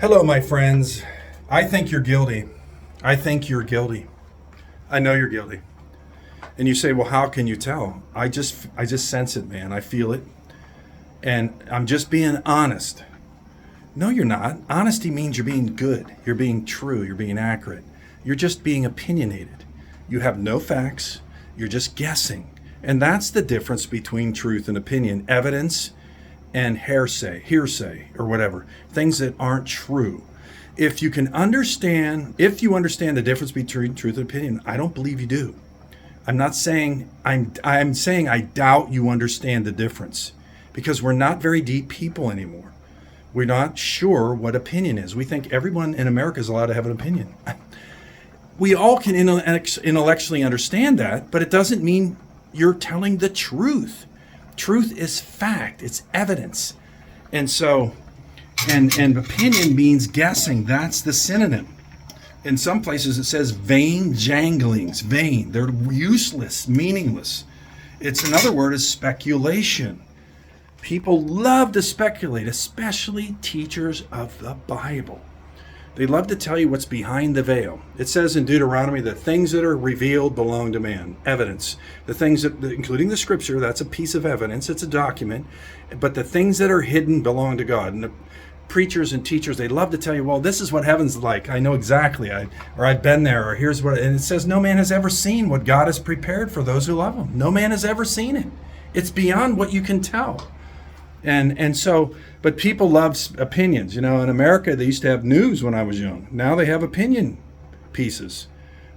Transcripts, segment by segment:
Hello, my friends. I think you're guilty. I think you're guilty. I know you're guilty. And you say, well, how can you tell? I just sense it, man. I feel it. And I'm just being honest. No, you're not. Honesty means you're being good. You're being true. You're being accurate. You're just being opinionated. You have no facts. You're just guessing. And that's the difference between truth and opinion. Evidence and hearsay, or whatever, things that aren't true. If you understand the difference between truth and opinion, I don't believe you do. I'm not saying, I'm saying I doubt you understand the difference, because we're not very deep people anymore. We're not sure what opinion is. We think everyone in America is allowed to have an opinion. We all can intellectually understand that, but it doesn't mean you're telling the truth. Truth is fact, it's evidence. And so, and opinion means guessing. That's the synonym. In some places it says vain janglings, vain. They're useless, meaningless. It's another word is speculation. People love to speculate, especially teachers of the Bible. They love to tell you what's behind the veil. It says in Deuteronomy, the things that are revealed belong to man. Evidence. The things that, including the scripture, that's a piece of evidence. It's a document. But the things that are hidden belong to God. And the preachers and teachers, they love to tell you, well, this is what heaven's like. I know exactly. I've been there. Or here's what. And it says, no man has ever seen what God has prepared for those who love him. No man has ever seen it. It's beyond what you can tell. And so, but people love opinions. You know, in America, they used to have news when I was young. Now they have opinion pieces.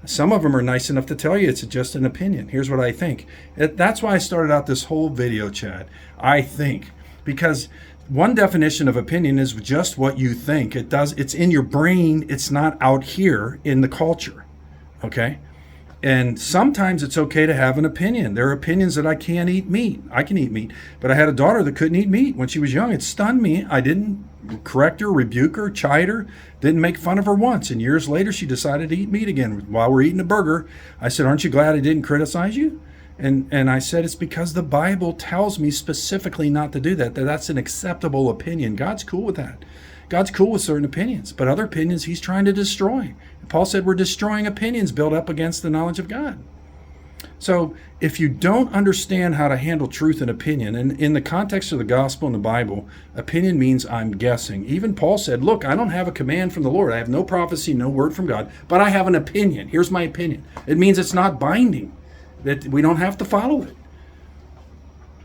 Some of them are nice enough to tell you it's just an opinion. Here's what I think. That's why I started out this whole video, Chad. I think. Because one definition of opinion is just what you think. It's in your brain. It's not out here in the culture. Okay? And sometimes it's okay to have an opinion. There are opinions that I can't eat meat. I can eat meat. But I had a daughter that couldn't eat meat when she was young. It stunned me. I didn't correct her, rebuke her, chide her, didn't make fun of her once. And years later, she decided to eat meat again. While we're eating a burger, I said, aren't you glad I didn't criticize you? And I said, it's because the Bible tells me specifically not to do that. That's an acceptable opinion. God's cool with that. God's cool with certain opinions, but other opinions he's trying to destroy. Paul said we're destroying opinions built up against the knowledge of God. So if you don't understand how to handle truth and opinion, and in the context of the gospel and the Bible, opinion means I'm guessing. Even Paul said, look, I don't have a command from the Lord. I have no prophecy, no word from God, but I have an opinion. Here's my opinion. It means it's not binding, that we don't have to follow it.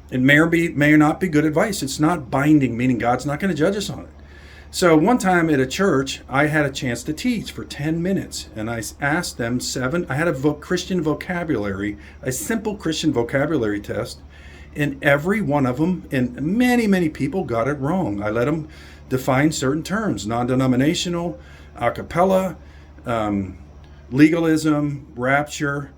It may or not be good advice. It's not binding, meaning God's not going to judge us on it. So one time at a church, I had a chance to teach for 10 minutes, and I asked them I had a Christian vocabulary, a simple Christian vocabulary test, and every one of them, and many, many people got it wrong. I let them define certain terms, non-denominational, a cappella, legalism, rapture,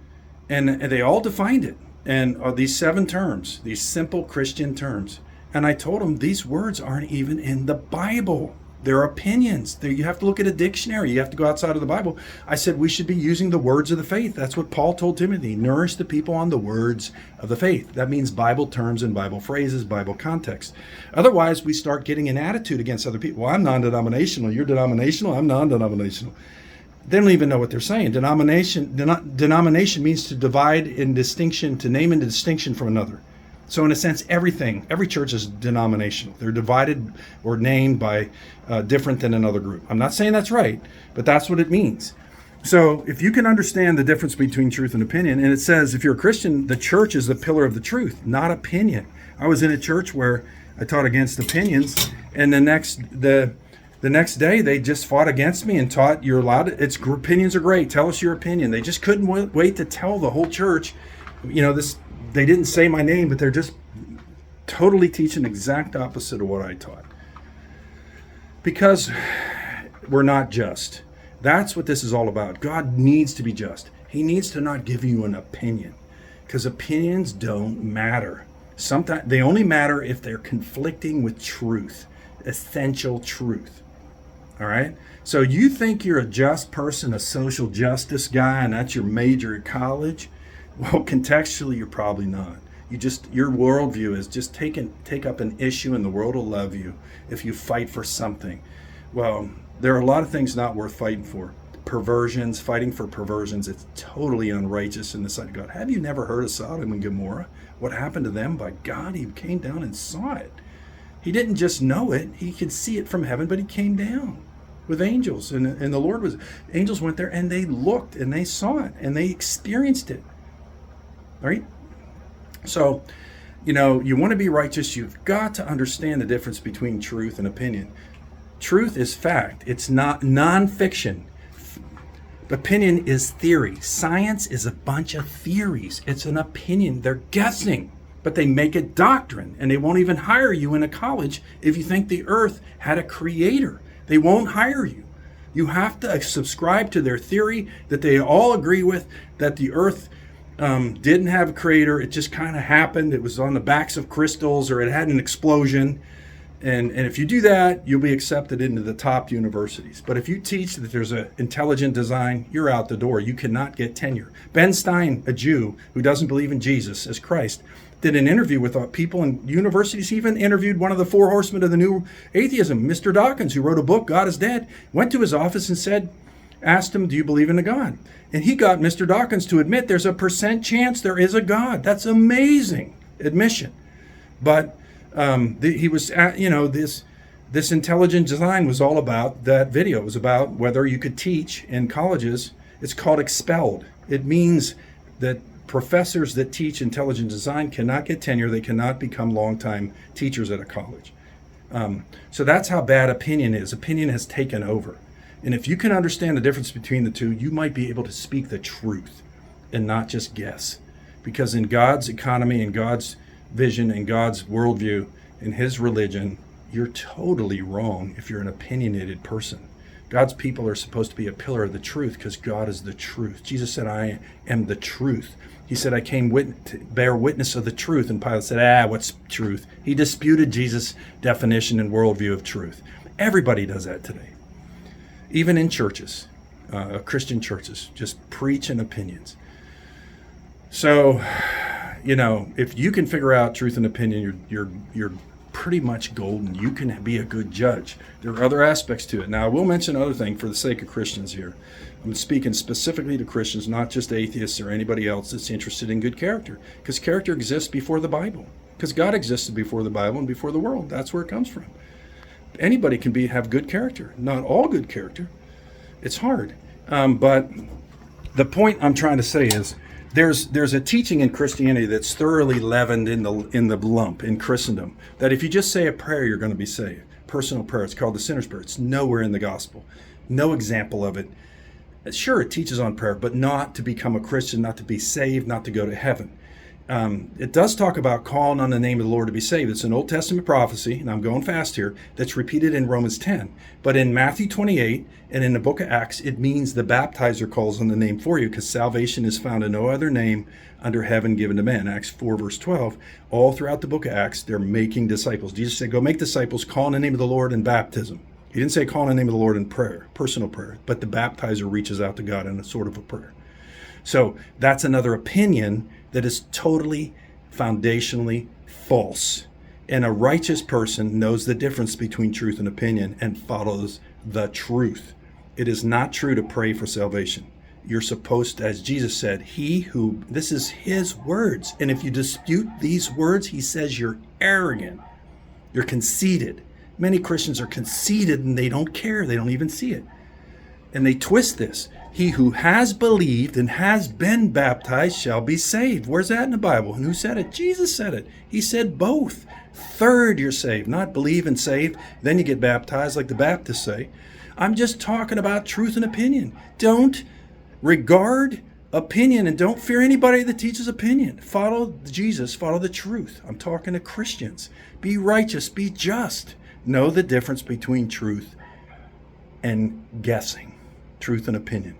and they all defined it. And these 7 terms, these simple Christian terms. And I told them these words aren't even in the Bible. They're opinions. You have to look at a dictionary. You have to go outside of the Bible. I said we should be using the words of the faith. That's what Paul told Timothy. Nourish the people on the words of the faith. That means Bible terms and Bible phrases, Bible context. Otherwise, we start getting an attitude against other people. Well, I'm non-denominational. You're denominational. I'm non-denominational. They don't even know what they're saying. Denomination means to divide in distinction, to name in distinction from another. So in a sense, every church is denominational. They're divided or named by different than another group. I'm not saying that's right, but that's what it means. So if you can understand the difference between truth and opinion, and it says if you're a Christian, the church is the pillar of the truth, not opinion. I was in a church where I taught against opinions, and the next day they just fought against me and taught you're allowed to, opinions are great, tell us your opinion. They just couldn't wait to tell the whole church, they didn't say my name, but they're just totally teaching exact opposite of what I taught. Because we're not just. That's what this is all about. God needs to be just. He needs to not give you an opinion, because opinions don't matter. Sometimes they only matter if they're conflicting with truth, essential truth. All right? So you think you're a just person, a social justice guy, and that's your major at college? Well, contextually, you're probably not. Your worldview is just take up an issue and the world will love you if you fight for something. Well, there are a lot of things not worth fighting for. Perversions, fighting for perversions, it's totally unrighteous in the sight of God. Have you never heard of Sodom and Gomorrah? What happened to them? By God, he came down and saw it. He didn't just know it, he could see it from heaven, but he came down with angels. And the Lord was, angels went there and they looked and they saw it and they experienced it. Right? So, you want to be righteous, you've got to understand the difference between truth and opinion. Truth is fact. It's not nonfiction. Opinion is theory. Science is a bunch of theories. It's an opinion. They're guessing, but they make it doctrine, and they won't even hire you in a college if you think the earth had a creator. They won't hire you. You have to subscribe to their theory that they all agree with, that the earth didn't have a creator. It just kind of happened. It was on the backs of crystals, or it had an explosion. And if you do that, you'll be accepted into the top universities. But if you teach that there's an intelligent design, you're out the door. You cannot get tenure. Ben Stein, a Jew who doesn't believe in Jesus as Christ, did an interview with people in universities. He even interviewed one of the four horsemen of the new atheism, Mr. Dawkins, who wrote a book, God is Dead, went to his office and asked him, do you believe in a God? And he got Mr. Dawkins to admit there's a % chance there is a God. That's amazing admission. But he was, this intelligent design was all about that video. It was about whether you could teach in colleges. It's called expelled. It means that professors that teach intelligent design cannot get tenure. They cannot become longtime teachers at a college. So that's how bad opinion is. Opinion has taken over. And if you can understand the difference between the two, you might be able to speak the truth and not just guess. Because in God's economy and God's vision and God's worldview and his religion, you're totally wrong if you're an opinionated person. God's people are supposed to be a pillar of the truth because God is the truth. Jesus said, I am the truth. He said, I came to bear witness of the truth. And Pilate said, what's truth? He disputed Jesus' definition and worldview of truth. Everybody does that today. Even in churches, Christian churches, just preaching opinions. So, if you can figure out truth and opinion, you're pretty much golden. You can be a good judge. There are other aspects to it. Now, I will mention another thing for the sake of Christians here. I'm speaking specifically to Christians, not just atheists or anybody else that's interested in good character. Because character exists before the Bible. Because God existed before the Bible and before the world. That's where it comes from. Anybody can have good character. Not all good character. It's hard. But the point I'm trying to say is, there's a teaching in Christianity that's thoroughly leavened in the lump in Christendom, that if you just say a prayer, you're going to be saved. Personal prayer. It's called the sinner's prayer. It's nowhere in the gospel. No example of it. Sure, it teaches on prayer, but not to become a Christian, not to be saved, not to go to heaven. It does talk about calling on the name of the Lord to be saved. It's an Old Testament prophecy, and I'm going fast here, that's repeated in Romans 10. But in Matthew 28 and in the book of Acts, it means the baptizer calls on the name for you, because salvation is found in no other name under heaven given to men. Acts 4 verse 12. All throughout the book of Acts, they're making disciples. Jesus said, go make disciples, call on the name of the Lord in baptism. He didn't say call on the name of the Lord in prayer, personal prayer, but the baptizer reaches out to God in a sort of a prayer. So that's another opinion that is totally foundationally false. And a righteous person knows the difference between truth and opinion and follows the truth. It is not true to pray for salvation. You're supposed to, as Jesus said, this is his words. And if you dispute these words, he says you're arrogant. You're conceited. Many Christians are conceited and they don't care. They don't even see it. And they twist this. He who has believed and has been baptized shall be saved. Where's that in the Bible? And who said it? Jesus said it. He said both. Third, you're saved. Not believe and saved, then you get baptized like the Baptists say. I'm just talking about truth and opinion. Don't regard opinion and don't fear anybody that teaches opinion. Follow Jesus. Follow the truth. I'm talking to Christians. Be righteous. Be just. Know the difference between truth and guessing. Truth and opinion.